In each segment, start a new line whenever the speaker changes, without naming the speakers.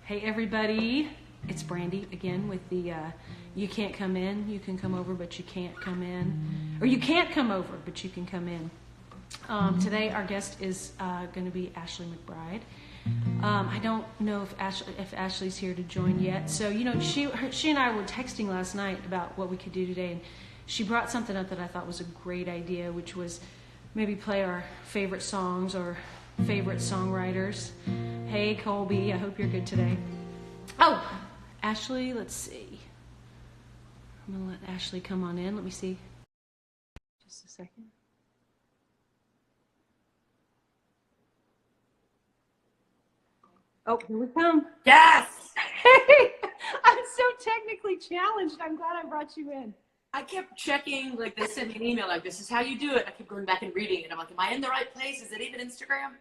Hey everybody, it's Brandy again with the you can't come in, you can come over but you can't come in, or you can't come over but you can come in. Today our guest is going to be Ashley McBryde. I don't know if Ashley's here to join yet. So she and I were texting last night about what we could do today, and she brought something up that I thought was a great idea, which was maybe play our favorite songs or favorite songwriters. Hey Colby, I hope you're good today. Oh, Ashley, let's see. I'm gonna let Ashley come on in. Let me see. Just a second. Oh, here we come.
Yes!
Hey, I'm so technically challenged. I'm glad I brought you in.
I kept checking, like they sent me an email, like this is how you do it. I kept going back and reading it. I'm like, am I in the right place? Is it even Instagram?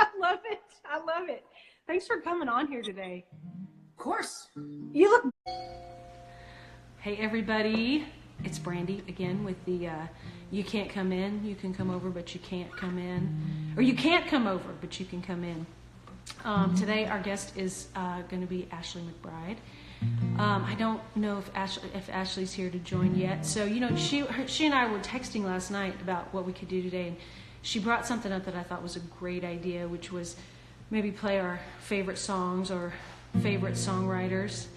I love it. I love it. Thanks for coming on here today.
Of course.
You look... Hey everybody, it's Brandy again with the you can't come in, you can come over but you can't come in, or you can't come over but you can come in. Today our guest is going to be Ashley McBryde. I don't know if Ashley's here to join yet. So she and I were texting last night about what we could do today, and she brought something up that I thought was a great idea, which was maybe play our favorite songs or favorite songwriters.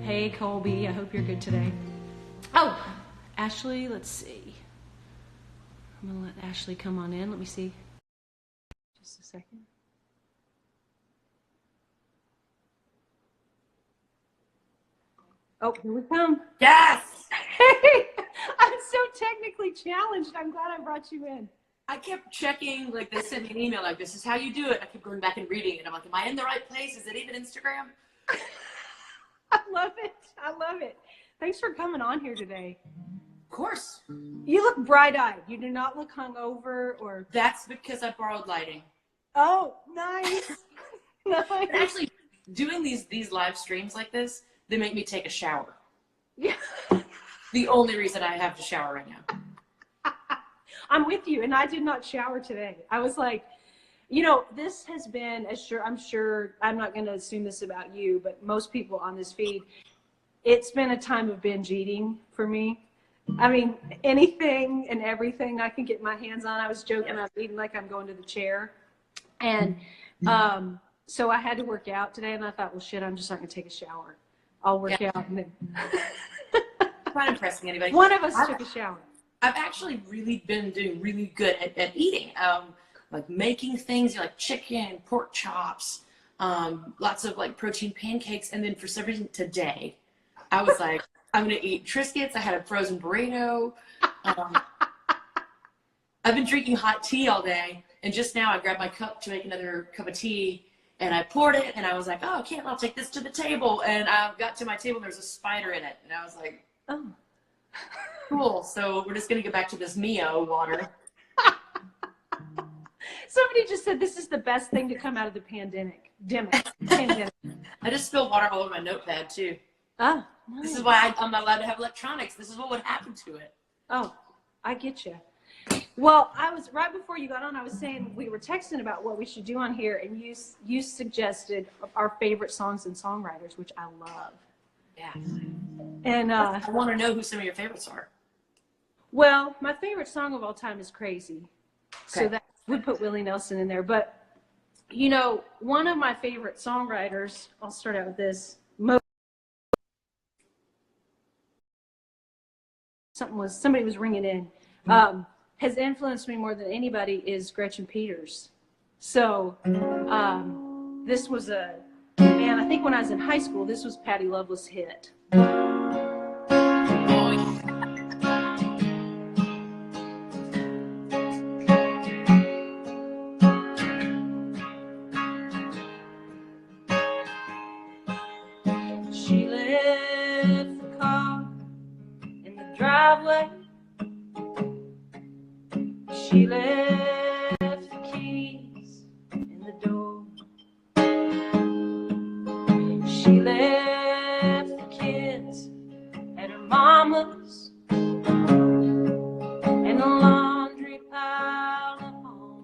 Hey Colby, I hope you're good today. Oh, Ashley, let's see. I'm gonna let Ashley come on in. Let me see. Just a second. Oh, here we come.
Yes!
Hey, I'm so technically challenged. I'm glad I brought you in.
I kept checking, like they sent me an email, like this is how you do it. I kept going back and reading it. I'm like, am I in the right place? Is it even Instagram?
I love it. I love it. Thanks for coming on here today.
Of course.
You look bright-eyed. You do not look hungover or...
That's because I borrowed lighting.
Oh, nice. Nice.
And actually, doing these live streams like this, they make me take a shower.
Yeah.
The only reason I have to shower right now.
I'm with you, and I did not shower today. I was like, this has been, I'm sure, I'm not going to assume this about you, but most people on this feed, it's been a time of binge eating for me. I mean, anything and everything I can get my hands on. I was joking, I was eating like I'm going to the chair. And so I had to work out today, and I thought, well, shit, I'm just not going to take a shower. I'll work out. And then
I'm not impressing anybody.
One of us took a shower.
I've actually really been doing really good at eating, like making things like chicken, pork chops, lots of like protein pancakes. And then for some reason today, I was like, I'm going to eat Triscuits. I had a frozen burrito. I've been drinking hot tea all day. And just now I grabbed my cup to make another cup of tea, and I poured it, and I was like, oh, Cant, I'll take this to the table. And I got to my table, and there was a spider in it. And I was like, oh. Cool. So we're just going to get back to this Mio water.
Somebody just said this is the best thing to come out of the pandemic.
I just spilled water all over my notepad too.
Oh, nice.
This is why I'm not allowed to have electronics. This is what would happen to it.
Oh, I get you. Well, I was right before you got on. I was saying we were texting about what we should do on here, and you suggested our favorite songs and songwriters, which I love.
Yeah.
And
I want to know who some of your favorites are.
Well, my favorite song of all time is Crazy.
Okay.
So that would put Willie Nelson in there. But, one of my favorite songwriters, I'll start out with this. Somebody was ringing in. Has influenced me more than anybody is Gretchen Peters. So this was I think when I was in high school, this was Patty Loveless' hit. She left the car in the driveway. She left the keys in the door. She left the kids at her mama's and the laundry pile up on the floor.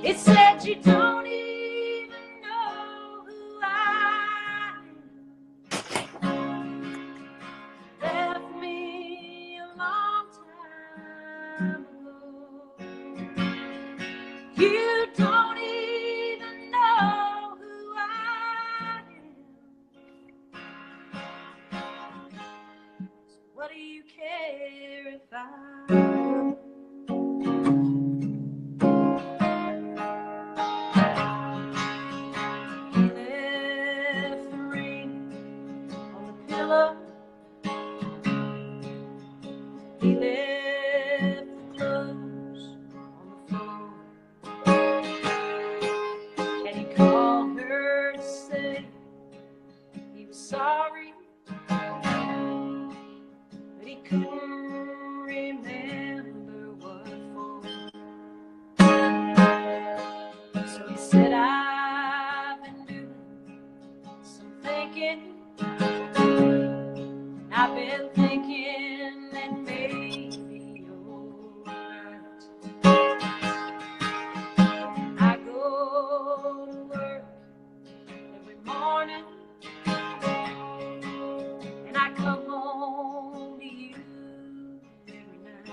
It said you don't even know who I am. Left me a long time ago. You don't even know who I am. So what do you care if I go? He left the clothes on the floor, and he called her to say he was sorry, but he couldn't remember what for. So he said, I've been doing some thinking. I've been thinking that maybe you're right. I go to work every morning, and I come home to you every night.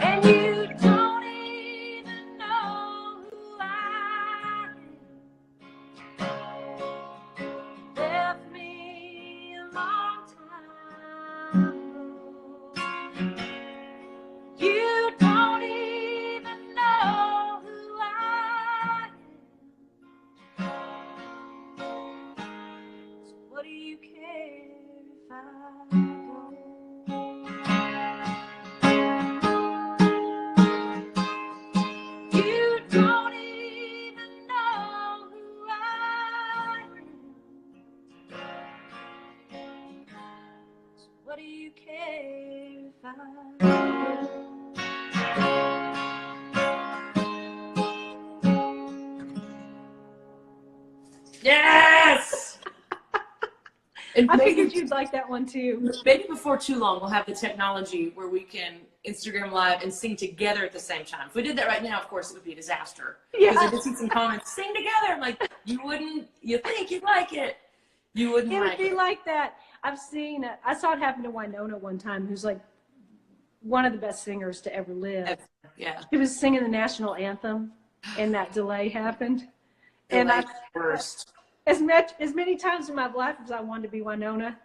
And you don't even know who I am. Left me a long time ago. You don't even know who I am. So what do you care if I go? You don't even know who I am. So what do you care if I go?
Yes! And
I
maybe,
figured you'd like that one too.
maybe before too long, we'll have the technology where we can Instagram Live and sing together at the same time. If we did that right now, of course, it would be a disaster. Because I did see some comments, sing together. I'm like, you think you'd like it. You wouldn't
It
like
would be
it.
like that. I've seen it. I saw it happen to Winona one time, who's like one of the best singers to ever live.
Yeah.
She was singing the national anthem, and that delay happened. And
Delay's worst.
as many times in my life as I wanted to be Winona,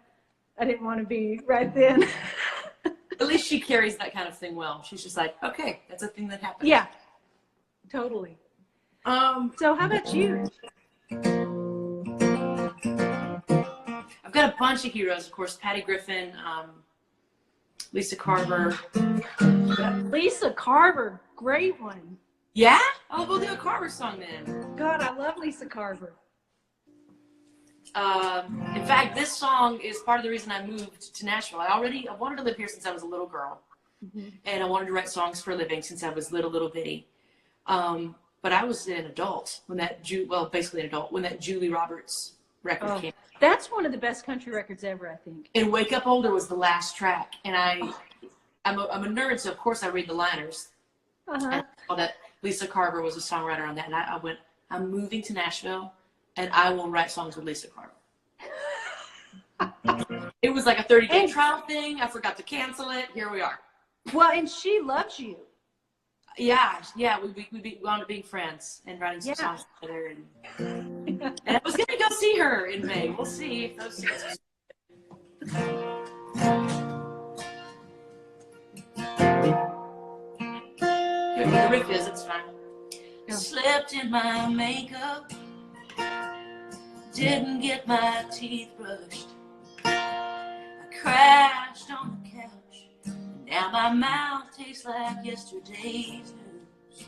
I didn't want to be right then.
At least she carries that kind of thing well. She's just like, okay, that's a thing that happens.
Yeah, totally. So how about you?
I've got a bunch of heroes, of course. Patty Griffin, Lisa Carver.
Lisa Carver, great one.
Yeah? Oh, we'll do a Carver song then.
God, I love Lisa Carver.
In fact, this song is part of the reason I moved to Nashville. I wanted to live here since I was a little girl. Mm-hmm. And I wanted to write songs for a living since I was little bitty. But I was an adult when basically an adult, when that Julie Roberts record came out.
That's one of the best country records ever, I think.
And Wake Up Older was the last track. And I'm a nerd, so of course I read the liners.
Uh-huh.
And I saw that Lisa Carver was a songwriter on that. And I went, I'm moving to Nashville, and I will write songs with Lisa Carver. It was like a 30-day trial thing. I forgot to cancel it. Here we are.
Well, and she loves you.
Yeah. We wound up being friends and writing some songs together. And I was going to go see her in May. We'll see if those things the riff is, it's fine. Yeah. Slept in my makeup, didn't get my teeth brushed. I crashed on the couch, and now my mouth tastes like yesterday's news.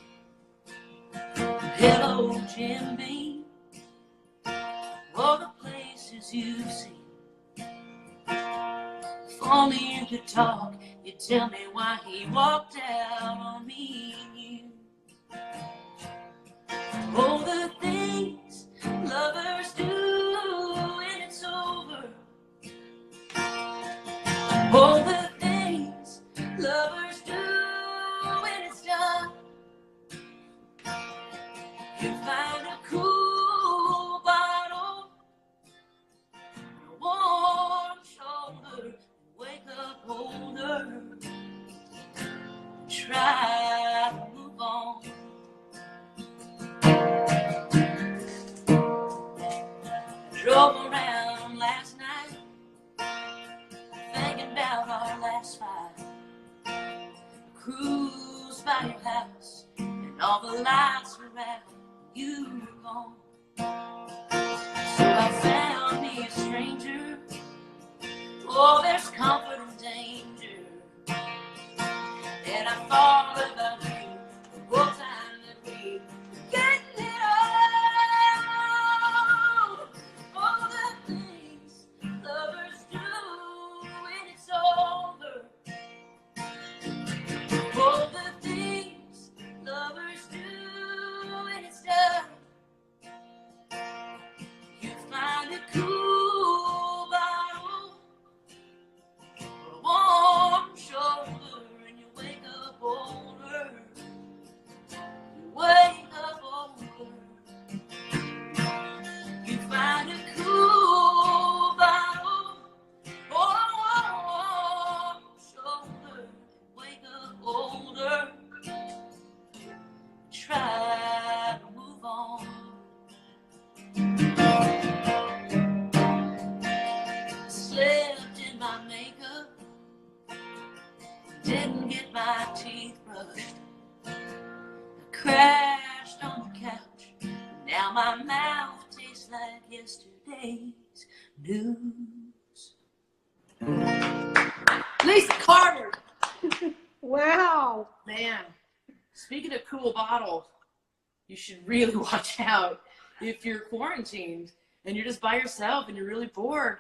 Hello, Jim Beam, all the places you've seen. If only you could talk, you'd tell me why he walked out on me. Oh, the things lovers do when it's over. Oh, the things lovers do when it's done. You find a cool bottle, a warm shoulder, wake up older, try to move on. Drove around last night, thinking about our last fight. Cruise by your house, and all the lights were out, you were gone. So I found me a stranger. Oh, there's comfort in danger. And I thought about you the whole time that we were getting it on. All the things lovers do when it's over. All the things lovers do when it's done. You find a cool bottle, a warm shoulder, and you wake up older. You wake up older. You find a cool bottle, a warm shoulder, wake up older. Try to move on. Slept in my makeup, didn't get my teeth brushed. I crashed on the couch, now my mouth tastes like yesterday's news. Lisa Carver!
Wow.
Man, speaking of cool bottle, you should really watch out if you're quarantined and you're just by yourself and you're really bored.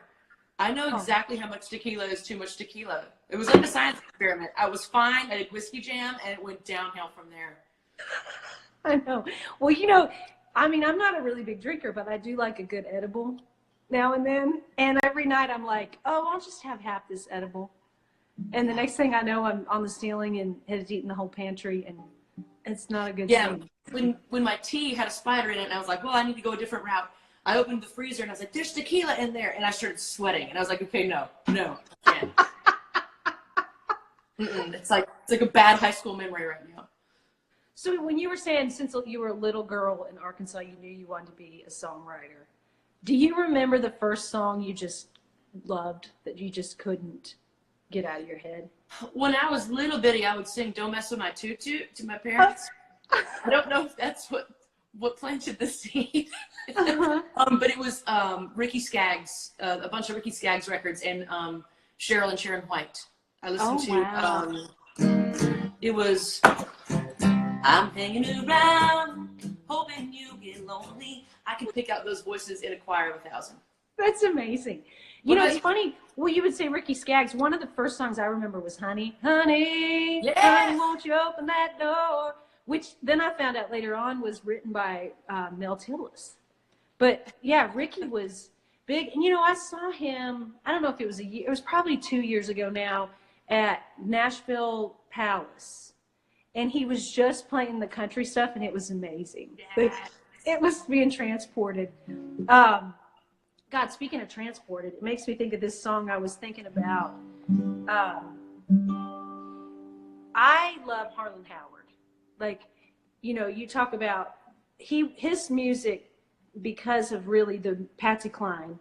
I know exactly how much tequila is too much tequila. It was like a science experiment. I was fine. I did whiskey jam, and it went downhill from there.
I know. Well, you know, I mean, I'm not a really big drinker, but I do like a good edible now and then. And every night I'm like, oh, I'll just have half this edible. And the next thing I know, I'm on the ceiling and has eaten the whole pantry, and it's not a good thing.
When my tea had a spider in it, and I was like, well, I need to go a different route. I opened the freezer, and I was like, there's tequila in there. And I started sweating. And I was like, okay, no, I can't. It's like a bad high school memory right now.
So when you were saying since you were a little girl in Arkansas, you knew you wanted to be a songwriter. Do you remember the first song you just loved that you just couldn't get out of your head?
When I was little bitty, I would sing "Don't Mess with My Tutu" to my parents. I don't know if that's what planted the seed. But it was Ricky Skaggs, a bunch of Ricky Skaggs records, and Cheryl and Sharon White. I listened to.
Wow.
It was I'm hanging around, hoping you get lonely. I can pick out those voices in a choir of 1,000.
That's amazing. You know, it's funny. Well, you would say Ricky Skaggs. One of the first songs I remember was Honey, Honey,
Yes!
Honey, won't you open that door? Which then I found out later on was written by Mel Tillis. But yeah, Ricky was big. And you know, I saw him, I don't know if it was it was probably 2 years ago now at Nashville Palace. And he was just playing the country stuff, and it was amazing.
Yes.
It was being transported. God, speaking of transported, it makes me think of this song I was thinking about. I love Harlan Howard. Like, you know, you talk about his music, because of really the Patsy Cline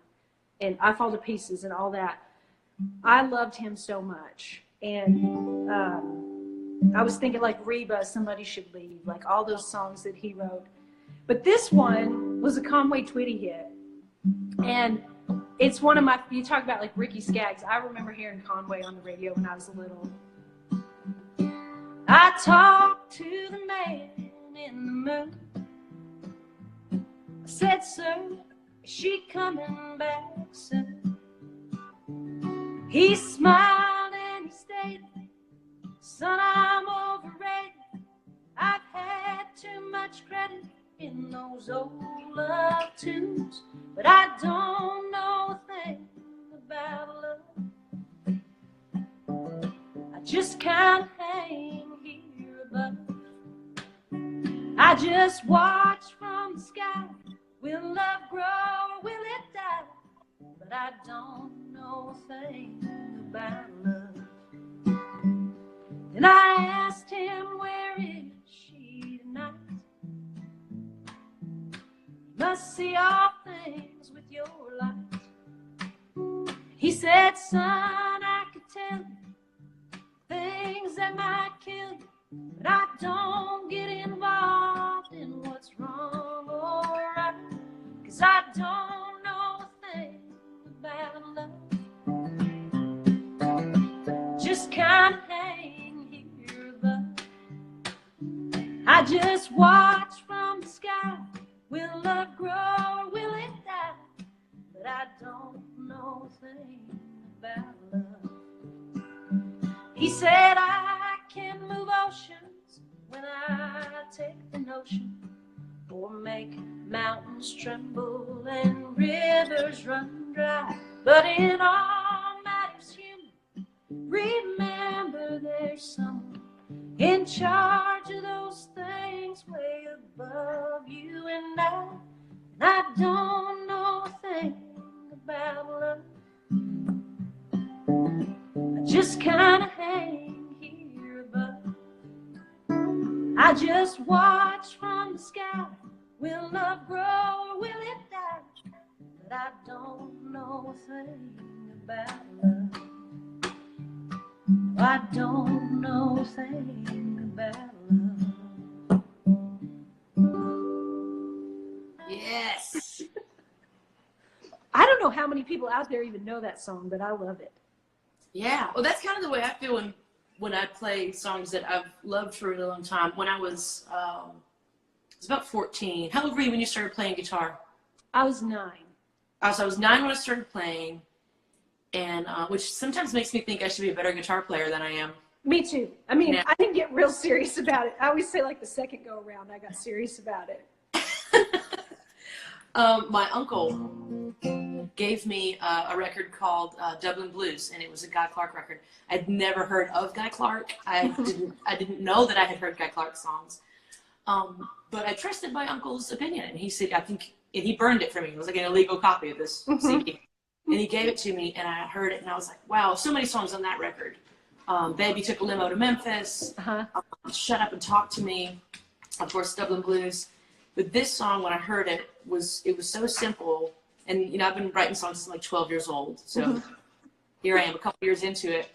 and I Fall to Pieces and all that. I loved him so much. And I was thinking like Reba, Somebody Should Leave, like all those songs that he wrote. But this one was a Conway Twitty hit. And it's one of my, you talk about like Ricky Skaggs. I remember hearing Conway on the radio when I was little. I talked to the man in the moon. I said, sir, is she coming back soon? He smiled and he stated, son, I'm overrated. I've had too much credit in those old love tunes, but I don't know a thing about love. I just kind of hang here above. I just watch from from the sky. Will love grow or will it die? But I don't know a thing about love. Then I asked him, where is she tonight? You must see all things with your light. He said, son, I could tell you things that might kill you, but I don't get involved in what's wrong or right, 'cause I don't know a thing about love. Just kind of hang here above. I just watch from the sky. Will love grow or will it die? But I don't know a thing about love. He said, I can move oceans when I take the notion, or make mountains tremble and rivers run dry. But in all matters human, remember there's someone in charge of those things way above you and I don't know a thing about love. I just kind of hang here above. I just watch from the sky. Will love grow or will it die? But I don't know a thing about love. I don't know a thing about love.
Yes.
I don't know how many people out there even know that song, but I love it.
Yeah. Well, that's kind of the way I feel when I play songs that I've loved for a really long time. When I was about 14. How old were you when you started playing guitar?
I was 9.
So I was 9 when I started playing, and which sometimes makes me think I should be a better guitar player than I am.
Me too. I mean,
Yeah.
I didn't get real serious about it. I always say like the second go around, I got serious about it.
My uncle gave me a record called Dublin Blues, and it was a Guy Clark record. I'd never heard of Guy Clark. I didn't know that I had heard Guy Clark songs. But I trusted my uncle's opinion, and he said, and he burned it for me. It was like an illegal copy of this CD. And he gave it to me, and I heard it, and I was like, wow, so many songs on that record. Baby Took a Limo to Memphis, Shut Up and Talk to Me, of course, Dublin Blues. But this song, when I heard it, it was so simple. And, I've been writing songs since I'm like 12 years old. So here I am a couple years into it.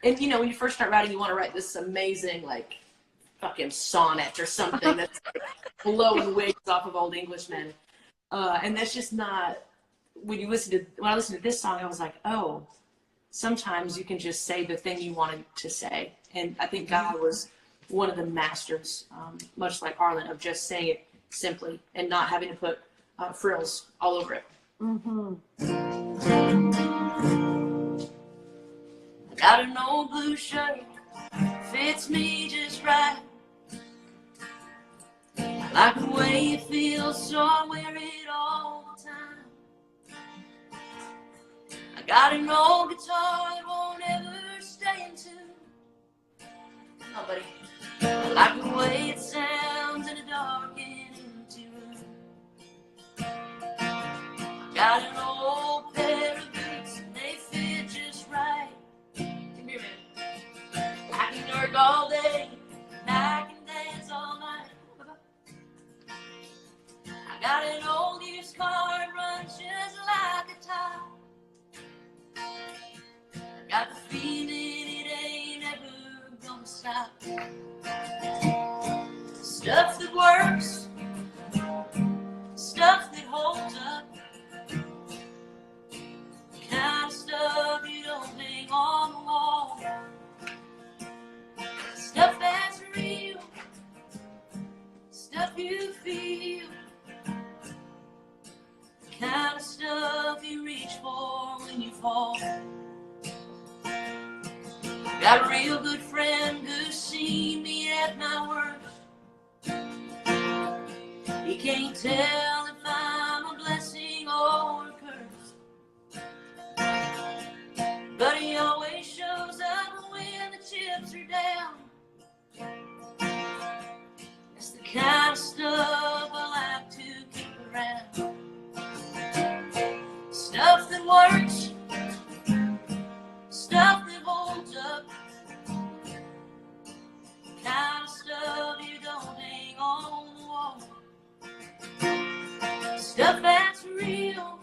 And, when you first start writing, you want to write this amazing, like, fucking sonnet or something that's like blowing wigs off of old Englishmen. And that's just not, when I listened to this song, I was like, oh, sometimes you can just say the thing you wanted to say. And I think Guy was one of the masters, much like Arlen, of just saying it simply and not having to put frills all over it. I got an old blue shirt, fits me just right. I like the way it feels, so I wear it all the time. I got an old guitar that won't ever stay in tune. Come on, buddy. I like the way it sounds in a dark and empty room. I got an old pair of boots and they fit just right. Come here, man. I can work all day and I can dance all night. I got an old used car that runs just like a top. I got the feeling it ain't ever gonna stop. Stuff that works, stuff that holds up, kind of stuff you don't hang on the wall. Stuff that's real, stuff you feel, kind of stuff you reach for when you fall. Got a real good friend who's seen me at my worst. He can't tell if I'm a blessing or a curse, but he always shows up when the chips are down. It's the kind of stuff I like to Stuff that's real,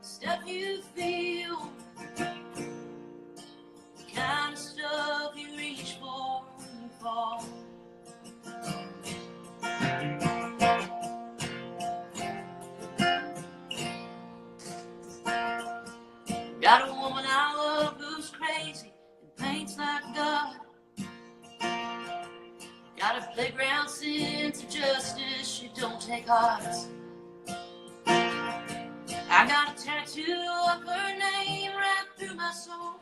stuff you feel, the kind of stuff you reach for when you fall. Got a woman I love who's crazy and paints like God. Got a playground sense of justice, she don't take odds. I got a tattoo of her name right through my soul.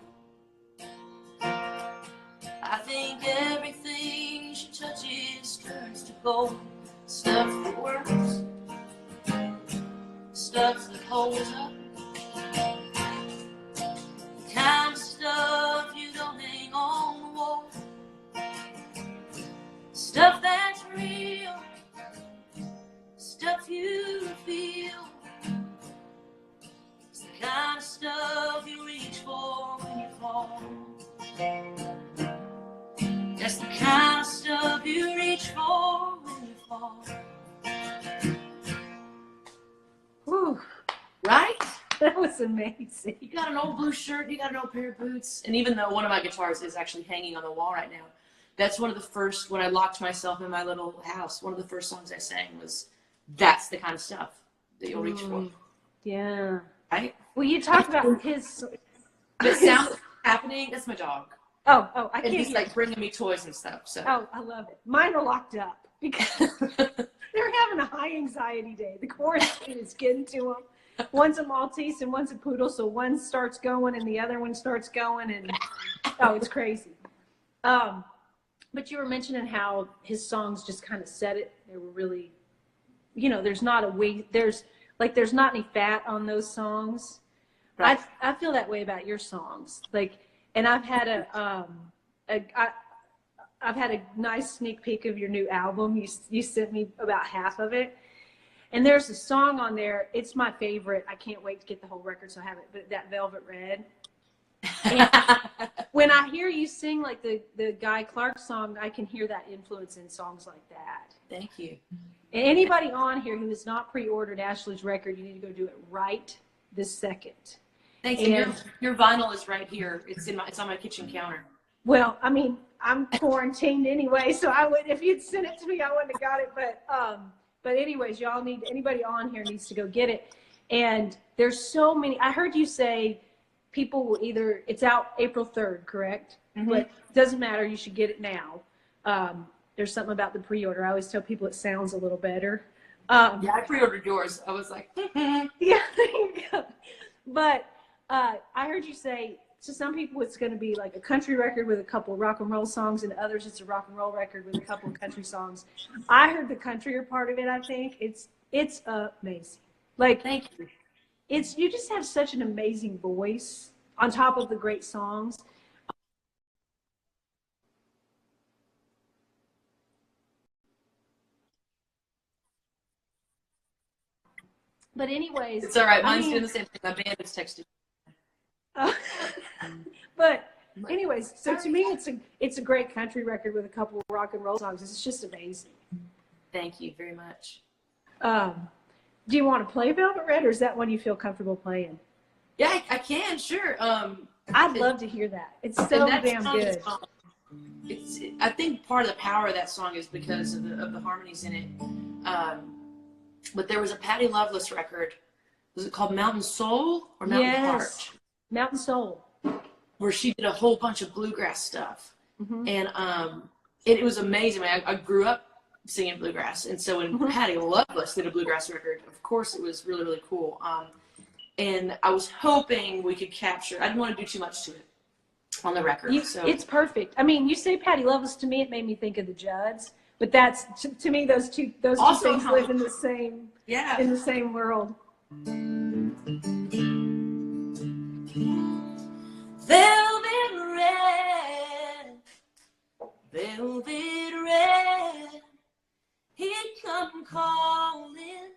I think everything she touches turns to gold. Stuff that works, stuff that holds up, the kind of stuff you don't hang on the wall. Stuff that's real, stuff you feel, it's the kind of stuff you reach for when you fall. That's the kind of stuff you reach for when you fall.
Whew.
Right?
That was amazing.
You got an old blue shirt, you got an old pair of boots, and even though one of my guitars is actually hanging on the wall right now, that's one of the first, when I locked myself in my little house, one of the first songs I sang was, that's the kind of stuff that you'll reach for.
Yeah.
Right?
Well, you talked about his...
The sound that's happening, that's my dog.
I
And
can't
he's
hear.
like bringing me toys and stuff. So.
Oh, I love it. Mine are locked up because they're having a high anxiety day. The quarantine is getting to them. One's a Maltese and one's a poodle, so one starts going and the other one starts going, and it's crazy. But you were mentioning how his songs just kind of said it. They were really, there's not any fat on those songs.
Right.
I feel that way about your songs. And I've had I've had a nice sneak peek of your new album. You sent me about half of it. And there's a song on there. It's my favorite. I can't wait to get the whole record, so I have it. But that Velvet Red. And when I hear you sing like the Guy Clark song, I can hear that influence in songs like that.
Thank you.
And anybody on here who has not pre-ordered Ashley's record, you need to go do it right this second.
Thanks. And your vinyl is right here. It's on my kitchen counter.
Well, I mean, I'm quarantined anyway, so I would, if you'd sent it to me, I wouldn't have got it. But anyways, anybody on here needs to go get it. And there's so many. I heard you say people will it's out April 3rd, correct? Mm-hmm. But it doesn't matter. You should get it now. There's something about the pre-order. I always tell people it sounds a little better.
Yeah, I pre-ordered yours. I was like,
yeah, there you go. But I heard you say, to some people it's going to be like a country record with a couple of rock and roll songs, and others it's a rock and roll record with a couple of country songs. I heard the country part of it. I think it's amazing.
Thank you.
You just have such an amazing voice on top of the great songs. But anyways,
it's all right. Mine's doing the same thing. My band is texting.
But anyways, so to me, it's a great country record with a couple of rock and roll songs. It's just amazing.
Thank you very much.
Do you want to play Velvet Red, or is that one you feel comfortable playing?
Yeah, I can, sure.
I'd love to hear that. It's so damn good.
I think part of the power of that song is because of the harmonies in it. But there was a Patty Loveless record. Was it called Mountain Soul or Mountain Heart?
Mountain Soul.
Where she did a whole bunch of bluegrass stuff.
Mm-hmm.
And it was amazing. I grew up singing bluegrass. And so when Patty Loveless did a bluegrass record, of course it was really, really cool. And I was hoping we could capture, I didn't want to do too much to it on the record.
It's perfect. I mean, you say Patty Loveless, to me it made me think of the Judds. But that's, to me, those two things live in the same world.
Velvet red, velvet red, here come calling,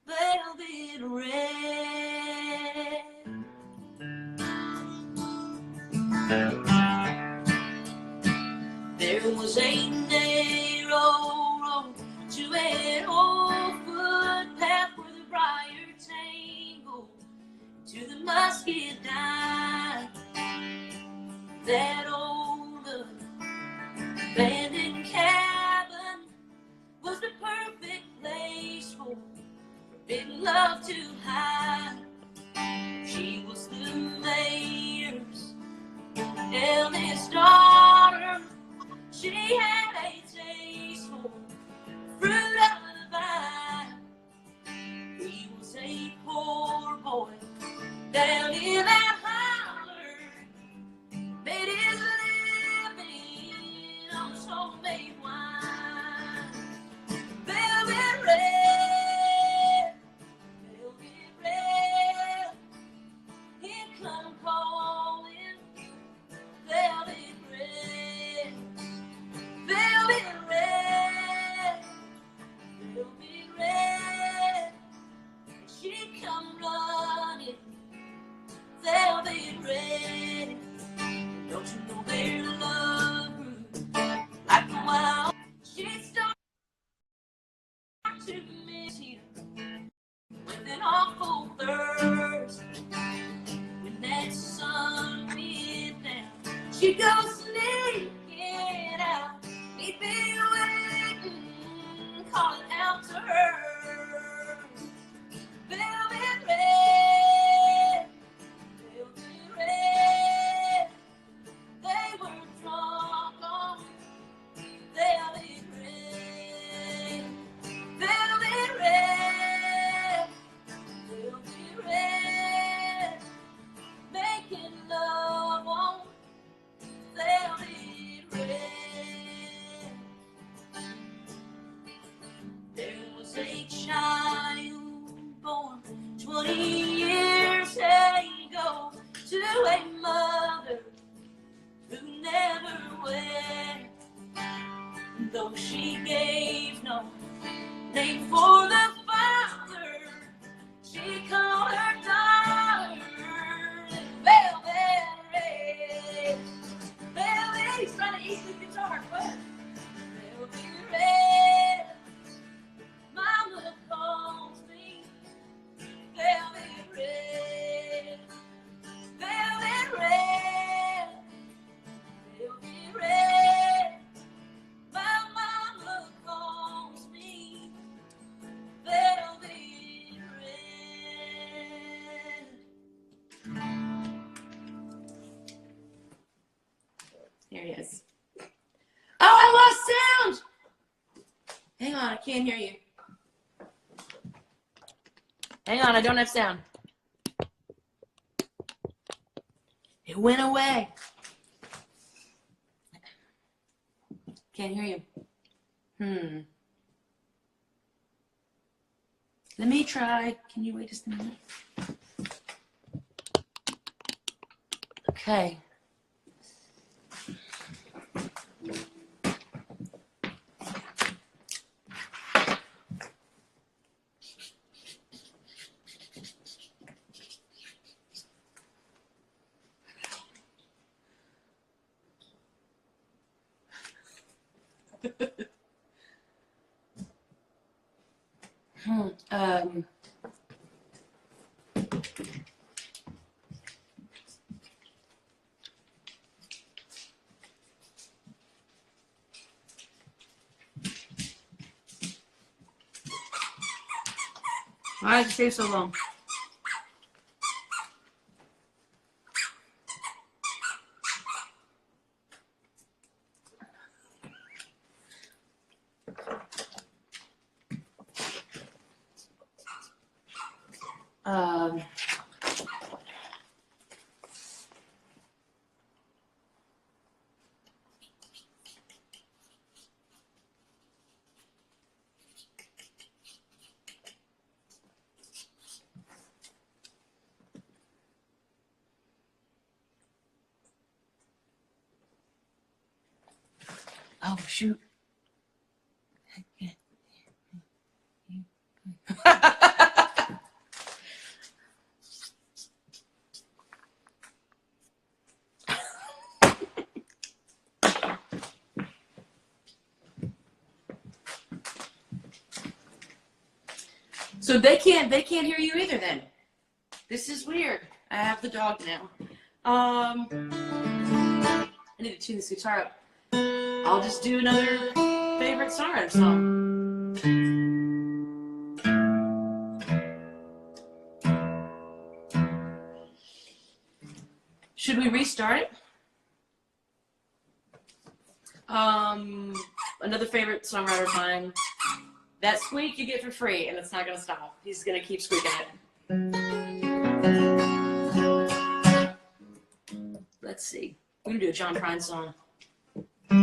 velvet red. There was a narrow road to an old to the musket night. That old abandoned cabin was the perfect place for forbidden love to hide. She was the mayor's eldest daughter. She had a taste for fruit of the vine. He was a poor boy down in that holler, made his living on his homemade wine. Velvet red, velvet red, here come calling. Velvet red, velvet red, velvet red, she come running. Velvet red, don't you know their love grew like a wild? She started to miss him with an awful thirst. When that sun went down, she goes sneaking out. He'd be waiting, calling out to her. Velvet red, velvet red, they were drunk on velvet red, velvet red, velvet red, making love on velvet red. There was a child born 20 years ago to a mother who never wed. Though she gave no name for the father, she called her daughter velvet red. Velvet, he's trying to eat the guitar. What? Velvet red, mama calls me. Velvet red, velvet red, velvet red, my mama calls me. Velvet red. Here he is. Oh, I lost sound! Hang on, I can't hear you. Hang on, I don't have sound. It went away. Can't hear you. Let me try. Can you wait just a minute? Okay. Why did it take so long? Oh, shoot. So they can't hear you either then. This is weird. I have the dog now. I need to tune this guitar up. I'll just do another favorite songwriter song. Should we restart it? Another favorite songwriter of mine. That squeak you get for free, and it's not gonna stop. He's gonna keep squeaking it. Let's see. We're gonna do a John Prine song. I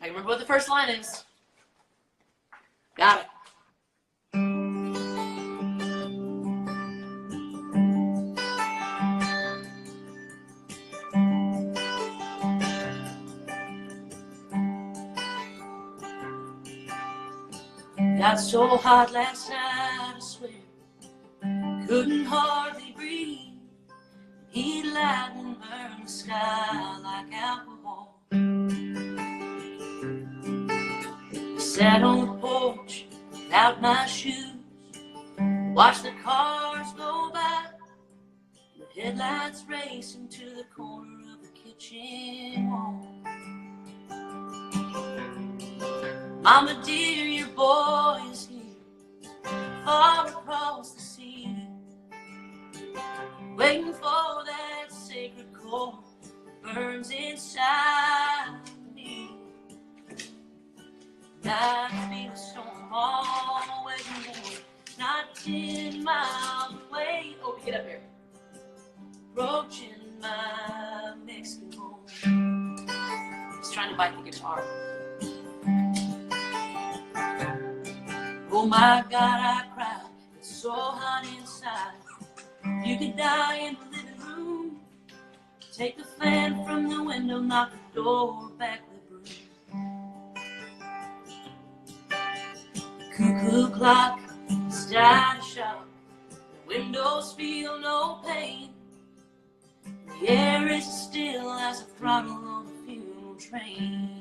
can remember what the first line is. Got it. Got so hot last night, I swear, couldn't hardly breathe. Heat lightning burned the sky like alcohol. I sat on the porch without my shoes, watched the cars go by, the headlights racing to the corner of the kitchen wall. Mama dear, your boy is here, far across the sea, waiting for that sacred core that burns inside me. I feel a storm always warm, not 10 miles away. Oh, get up here. Approaching my Mexican home. He's trying to bite the guitar. Oh my God, I cried. It's so hot inside. You could die in the living room. Take the fan from the window, knock the door back with a broom. Cuckoo clock started to shout. The windows feel no pain. The air is still as a throttle on a funeral train.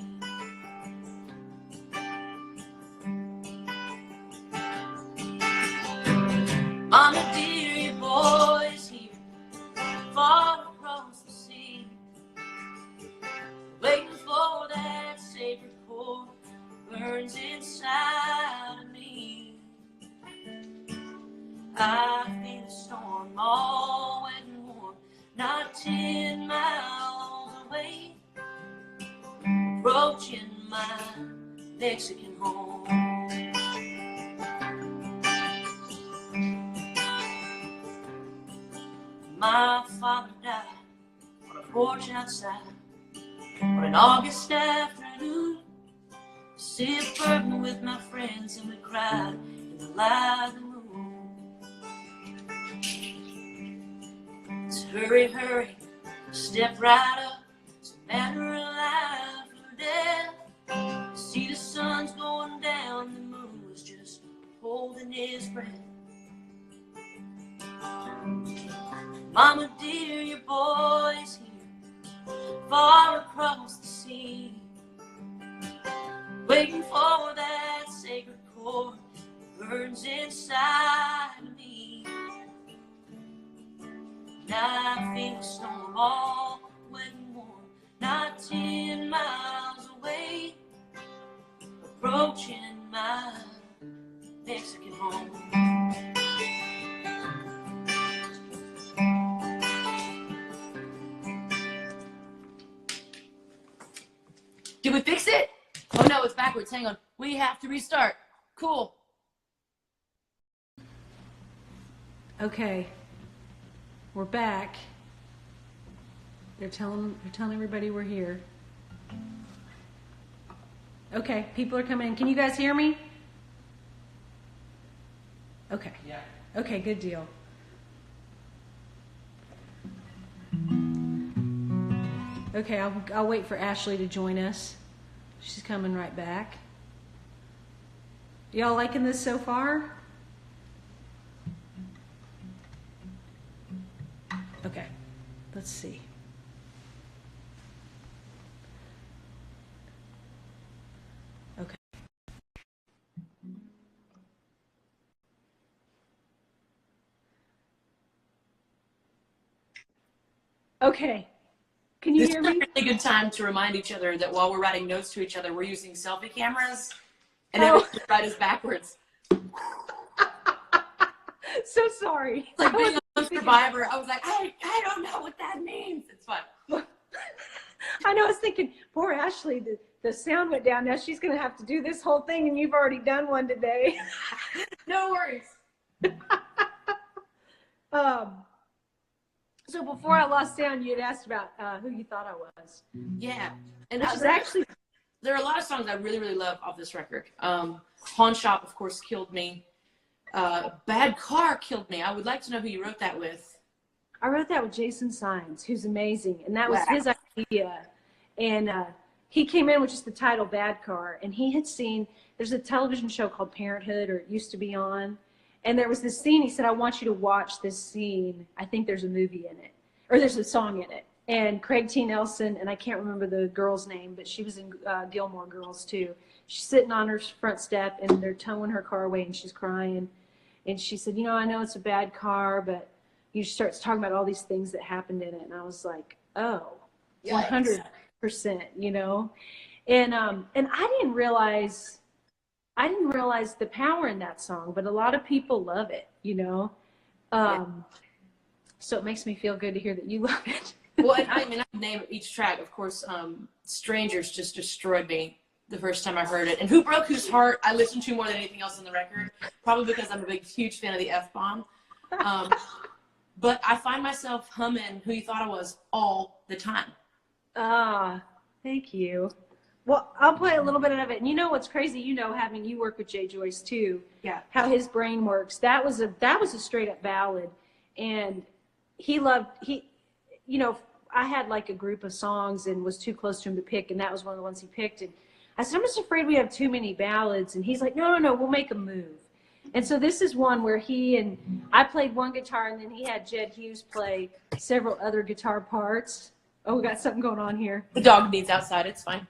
Mama dear, your boy's here, far across the sea, waiting for that sacred core that burns inside of me. I feel a storm all wet and warm, not 10 miles away, approaching my Mexican home. My father died on a porch outside on an August afternoon. Sit bourbon with my friends and we cried in the light of the moon. So hurry, hurry, step right up. It's a matter of life or death. See the sun's going down, the moon was just holding his breath. Mama dear, your boy's here, far across the sea, waiting for that sacred core that burns inside of me. And I feel a storm all wet and warm, not 10 miles away, approaching my Mexican home. Did we fix it? Oh no, it's backwards. Hang on. We have to restart. Cool.
Okay, we're back. They're telling everybody we're here. Okay, people are coming in. Can you guys hear me? Okay.
Yeah.
Okay, good deal. Okay, I'll wait for Ashley to join us. She's coming right back. Y'all liking this so far? Okay, let's see. Okay. Okay. Can you
This
hear
is a
me?
really good time to remind each other that while we're writing notes to each other, we're using selfie cameras, and
Oh.
everything we write is backwards.
So sorry.
It's like being a survivor. I was like, I don't know what that means. It's fun.
I know. I was thinking, poor Ashley, the sound went down. Now she's going to have to do this whole thing, and you've already done one today.
No worries.
So before I lost sound, you had asked about who you thought I was.
Yeah. And
Which is actually...
There are a lot of songs I really, really love off this record. Pawn Shop, of course, killed me. Bad Car killed me. I would like to know who you wrote that with.
I wrote that with Jason Sines, who's amazing. And that was his idea. And he came in with just the title Bad Car. And he had seen, there's a television show called Parenthood, or it used to be on. And there was this scene, he said, I want you to watch this scene. I think there's a movie in it, or there's a song in it. And Craig T. Nelson, and I can't remember the girl's name, but she was in Gilmore Girls too. She's sitting on her front step, and they're towing her car away, and she's crying. And she said, I know it's a bad car, but you starts talking about all these things that happened in it. And I was like, oh, 100%, And I didn't realize the power in that song, but a lot of people love it, So it makes me feel good to hear that you love it.
Well, and I name each track. Of course, Strangers just destroyed me the first time I heard it. And Who Broke Whose Heart I listened to more than anything else on the record, probably because I'm a huge fan of the F-bomb. But I find myself humming Who You Thought I Was all the time.
Ah, thank you. Well, I'll play a little bit of it. And what's crazy, having you work with Jay Joyce too, how his brain works. That was a straight up ballad. And I had like a group of songs and was too close to him to pick. And that was one of the ones he picked. And I said, I'm just afraid we have too many ballads. And he's like, no, we'll make a move. And so this is one where I played one guitar, and then he had Jed Hughes play several other guitar parts. Oh, we got something going on here.
The dog needs outside. It's fine.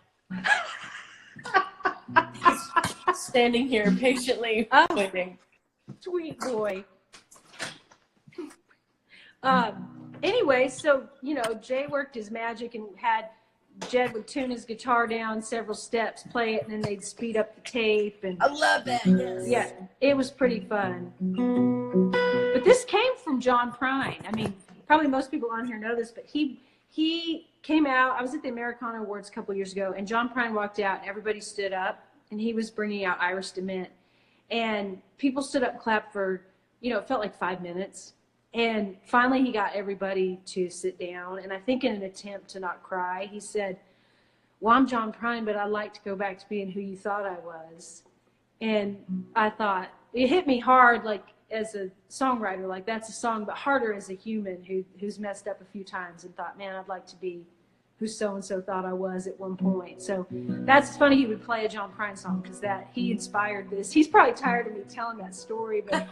He's standing here patiently waiting.
Sweet boy. Anyway, so, Jay worked his magic and had Jed would tune his guitar down several steps, play it, and then they'd speed up the tape. And
I love that. Yes.
Yeah, it was pretty fun. But this came from John Prine. I mean, probably most people on here know this, but he came out. I was at the Americana Awards a couple years ago, and John Prine walked out, and everybody stood up, and he was bringing out Iris DeMent. And people stood up and clapped for, it felt like 5 minutes. And finally, he got everybody to sit down. And I think in an attempt to not cry, he said, well, I'm John Prine, but I'd like to go back to being who you thought I was. And I thought, it hit me hard, like as a songwriter, like that's a song, but harder as a human who's messed up a few times and thought, man, I'd like to be who so-and-so thought I was at one point. So that's funny he would play a John Prine song, because he inspired this. He's probably tired of me telling that story, but...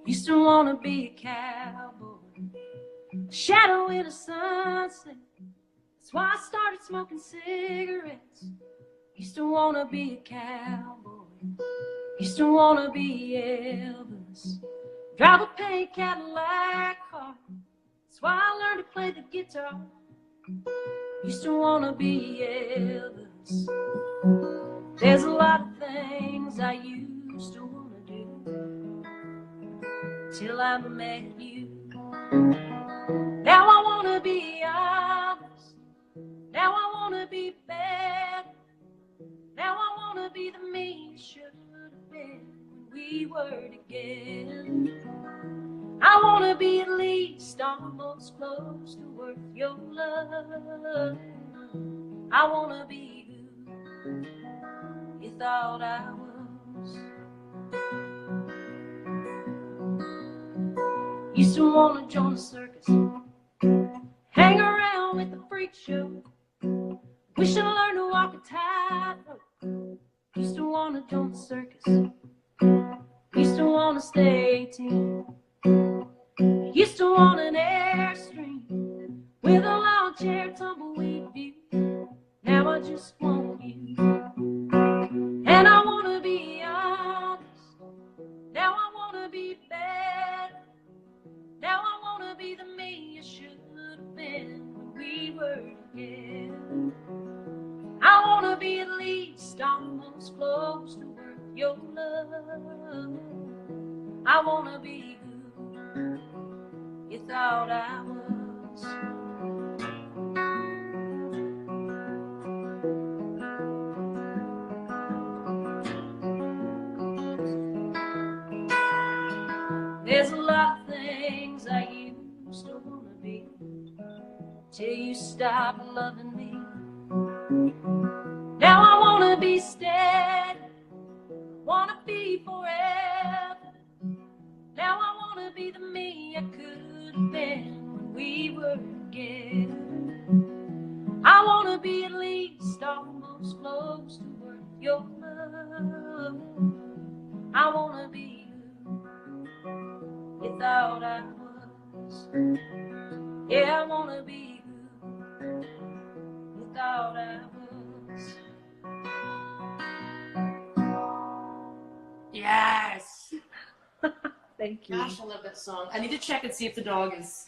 Used to want to be a cowboy, shadow in a sunset. That's why I started smoking cigarettes. Used to want to be a cowboy, used to want to be Elvis, drive a pink Cadillac car. That's why I learned to play the guitar. Used to want to be Elvis. There's a lot of things I used to want to do till I met you. Now I want to be honest. Now I want to be better. Now I want to be the me you should have been when we were together. I want to be at least almost close to worth your love. I want to be who you thought I was. Used to want to join the circus, hang around with the freak show. Wish I learned to walk a tightrope. Used to want to join the circus. Used to want to stay 18. Used to want an Airstream with a lawn chair, tumbleweed view. Now I just want you. And I want to be honest. Now I want to be better. Now I be at least almost close to worth your love. I wanna be who you thought I was. There's a lot of things I used to wanna be till you stopped loving me. Now I wanna be steady, wanna be forever. Now I wanna be the me I could have been when we were together. I wanna be at least almost close to worth your love. I wanna be who you thought I was. Yeah, I wanna be who you thought I was.
Yes.
Thank you.
Gosh, I love that song. I need to check and see if the dog is.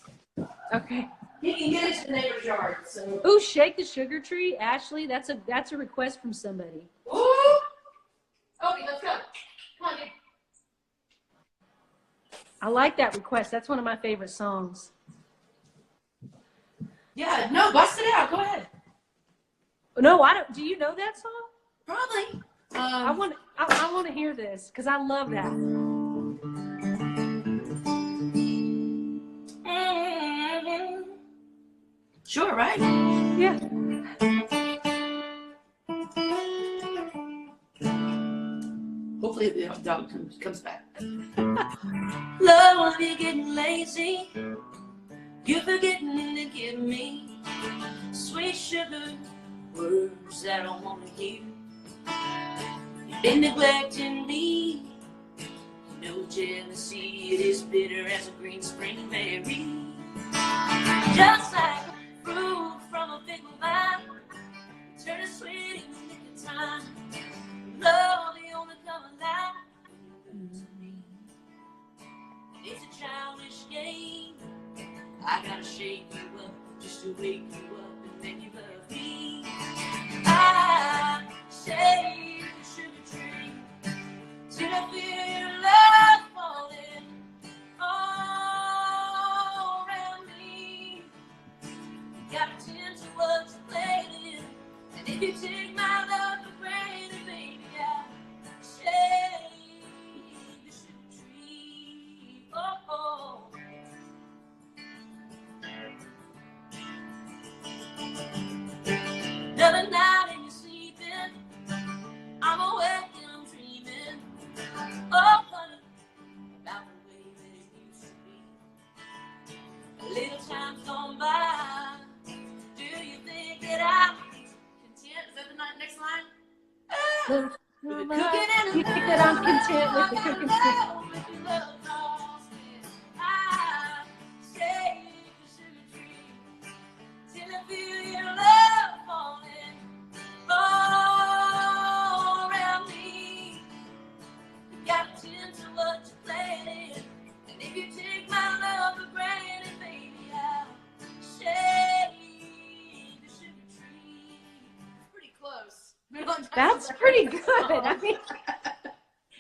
Okay.
He can get it to the neighbor's yard. So.
Ooh, shake the sugar tree, Ashley. That's a request from somebody.
Ooh. Okay, let's go. Come on, dude.
I like that request. That's one of my favorite songs.
Yeah, no, bust it out. Go ahead.
No, I don't. Do you know that song?
Probably.
I want to hear this because I love that.
Sure, right?
Yeah.
Hopefully the dog comes back. Love when you're getting lazy. You're forgetting to give me sweet sugar words I don't want to hear. You've been neglecting me. No jealousy, it is bitter as a green spring berry. Just like fruit from a fickle vine, turn to sweet in the nick of time. Love the only coming out to me. It's a childish game. I gotta shake you up just to wake you up and make you love me. I shake the sugar tree till I feel your love falling all around me. You gotta tend to what you're playing, and if you take my love for granted, baby, I'll shake the sugar tree. Oh, oh. Another night and you're sleeping, I'm awake and I'm dreaming. Oh, honey, about the way that it used to be. A little time's gone by. Do you think that I'm content? Is that the next line? With the cooking and the
You think that I'm content with the cooking?
I shake the sugar tree till I feel your love falling all around me. You gotta tend to what you're planting, and if you take my love for granted, baby, I'll shake the sugar tree. Pretty close.
That's pretty good. I mean,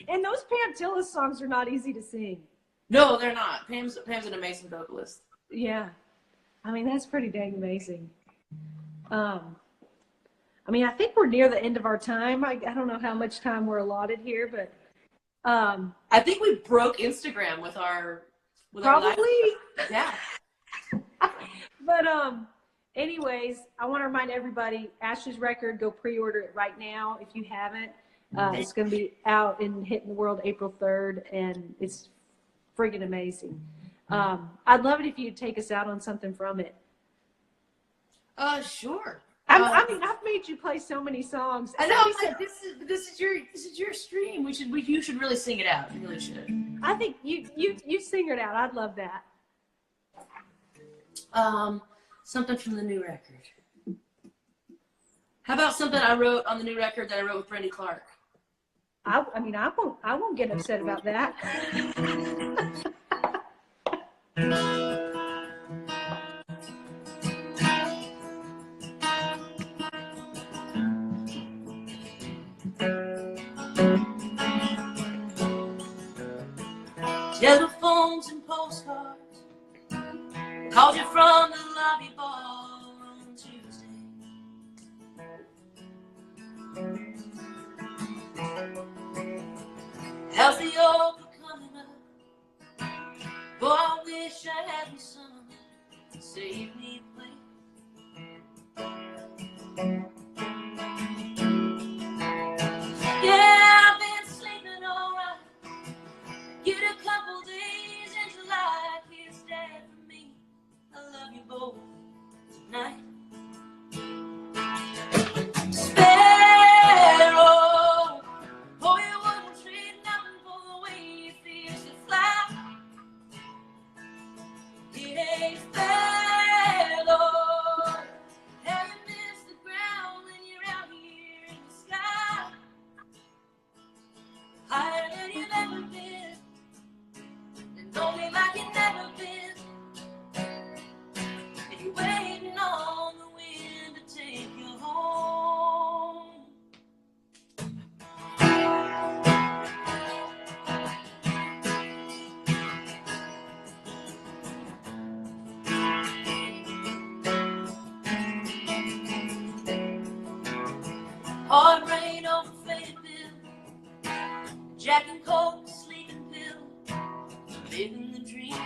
and those Pam Tillis songs are not easy to sing.
No, they're not. Pam's an amazing vocalist.
Yeah. I mean, that's pretty dang amazing. I mean, I think we're near the end of our time. I don't know how much time we're allotted here, but
I think we broke Instagram with our
probably.
Yeah.
But anyways, I want to remind everybody, Ashley's record, go pre-order it right now if you haven't. It's going to be out and hitting the world April 3rd, and it's friggin' amazing. I'd love it if you'd take us out on something from it.
Sure.
I mean, I've made you play so many songs.
I know. Like, this is your stream. You should really sing it out. You really should.
I think you sing it out. I'd love that.
Something from the new record. How about something I wrote on the new record that I wrote with Brandy Clark?
I mean, I won't get upset about that.
telephones and postcards. Called you from the lobby bar on Tuesday. How's the offer coming up? Boy, I wish I had my son to save me a place. Yeah, I've been sleeping alright. Get a couple days in July. Kiss Dad for me. I love you both tonight. Sparrow, oh, you wouldn't trade nothing for the way you feel to fly. It ain't fair, Lord. How you miss the ground when you're out here in the sky. Higher than you've ever been, and only like you've never been. And you're waiting on the wind to take you home. Hard rain over Fayetteville, Jack and Coke, sleeping pill, living the dream.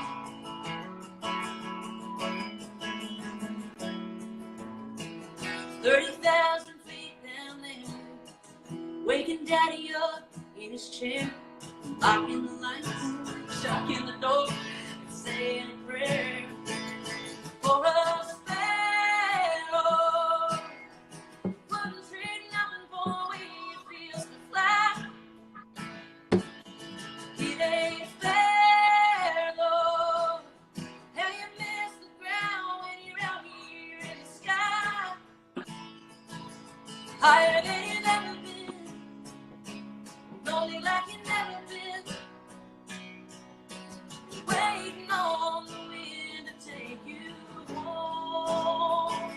$30,000 feet down there, waking Daddy up in his chair, locking the lights, shutting the door, and saying a prayer for a sparrow. Wouldn't trade nothing for the way it feels to fly. It ain't fair, Lord. How you miss the ground when you're out here in the sky. Higher than you've ever been, lonely like you've never been. Waiting on the wind to take you home.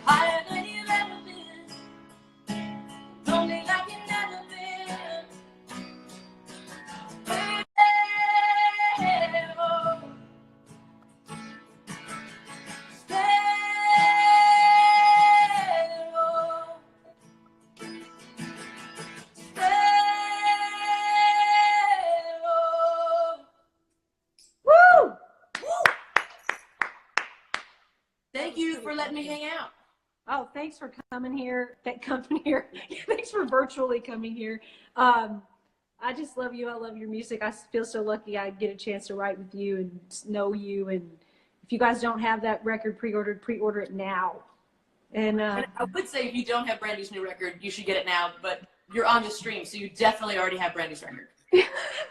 Higher than you've ever been, lonely like you've never been. Sparrow, sparrow.
Woo!
Thank you for letting me hang out.
Oh, thanks for coming here. Thanks for virtually coming here. I just love you. I love your music. I feel so lucky I get a chance to write with you and know you. And if you guys don't have that record pre-ordered, pre-order it now. And
I would say if you don't have Brandy's new record, you should get it now, but you're on the stream, so you definitely already have Brandy's record.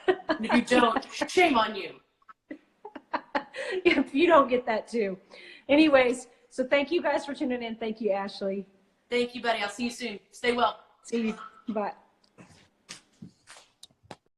And if you don't, shame on you.
if you don't get that too. Anyways, so thank you guys for tuning in. Thank you, Ashley.
Thank you, buddy. I'll see you soon. Stay well.
See you. Bye.